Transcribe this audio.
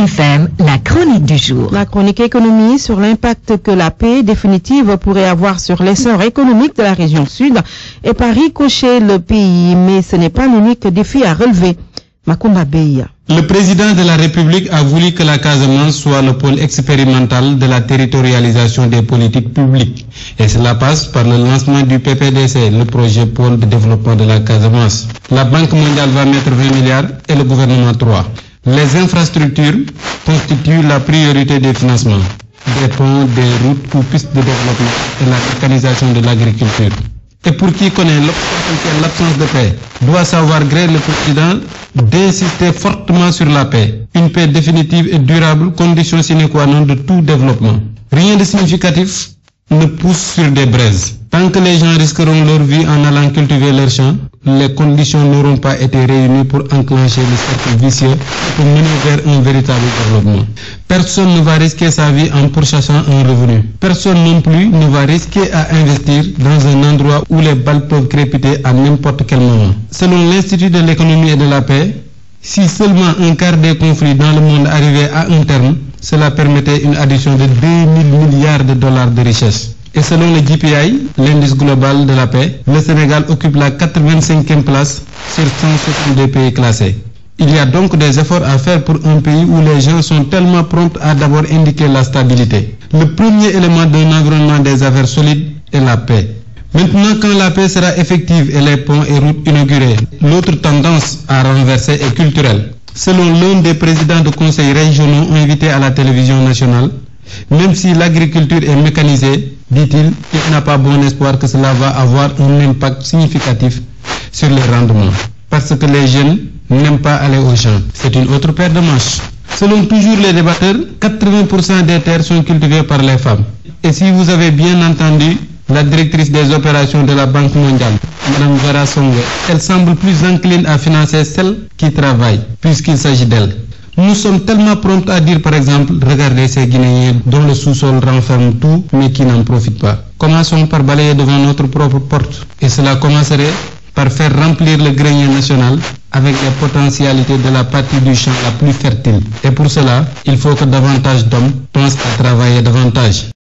FM, la chronique du jour. La chronique économie sur l'impact que la paix définitive pourrait avoir sur l'essor économique de la région sud et par ricochet le pays. Mais ce n'est pas l'unique défi à relever. Makumba Beya. Le président de la République a voulu que la Casamance soit le pôle expérimental de la territorialisation des politiques publiques. Et cela passe par le lancement du PPDC, le projet pôle de développement de la Casamance. La Banque mondiale va mettre 20 milliards et le gouvernement 3. Les infrastructures constituent la priorité des financements. Des ponts, des routes ou pistes de développement et la mécanisation de l'agriculture. Et pour qui connaît l'absence de paix, doit savoir gré le président d'insister fortement sur la paix. Une paix définitive et durable, condition sine qua non de tout développement. Rien de significatif ne pousse sur des braises. Tant que les gens risqueront leur vie en allant cultiver leurs champs, les conditions n'auront pas été réunies pour enclencher le cercle vicieux pour mener vers un véritable développement. Personne ne va risquer sa vie en pourchassant un revenu. Personne non plus ne va risquer à investir dans un endroit où les balles peuvent crépiter à n'importe quel moment. Selon l'Institut de l'économie et de la paix, si seulement un quart des conflits dans le monde arrivait à un terme, cela permettait une addition de 2000 milliards de dollars de richesse. Et selon le GPI, l'indice global de la paix, le Sénégal occupe la 85e place sur 162 pays classés. Il y a donc des efforts à faire pour un pays où les gens sont tellement prompts à d'abord indiquer la stabilité. Le premier élément d'un environnement des affaires solides est la paix. Maintenant, quand la paix sera effective et les ponts et routes inaugurés, l'autre tendance à renverser est culturelle. Selon l'un des présidents de conseils régionaux invités à la télévision nationale, même si l'agriculture est mécanisée, dit-il, il n'a pas bon espoir que cela va avoir un impact significatif sur les rendements. Parce que les jeunes n'aiment pas aller au champ. C'est une autre paire de manches. Selon toujours les débatteurs, 80% des terres sont cultivées par les femmes. Et si vous avez bien entendu la directrice des opérations de la Banque mondiale, Mme Vera Songwe, elle semble plus encline à financer celles qui travaillent, puisqu'il s'agit d'elle. Nous sommes tellement prompts à dire par exemple, regardez ces Guinéens dont le sous-sol renferme tout mais qui n'en profitent pas. Commençons par balayer devant notre propre porte. Et cela commencerait par faire remplir le grenier national avec les potentialités de la partie du champ la plus fertile. Et pour cela, il faut que davantage d'hommes pensent à travailler davantage.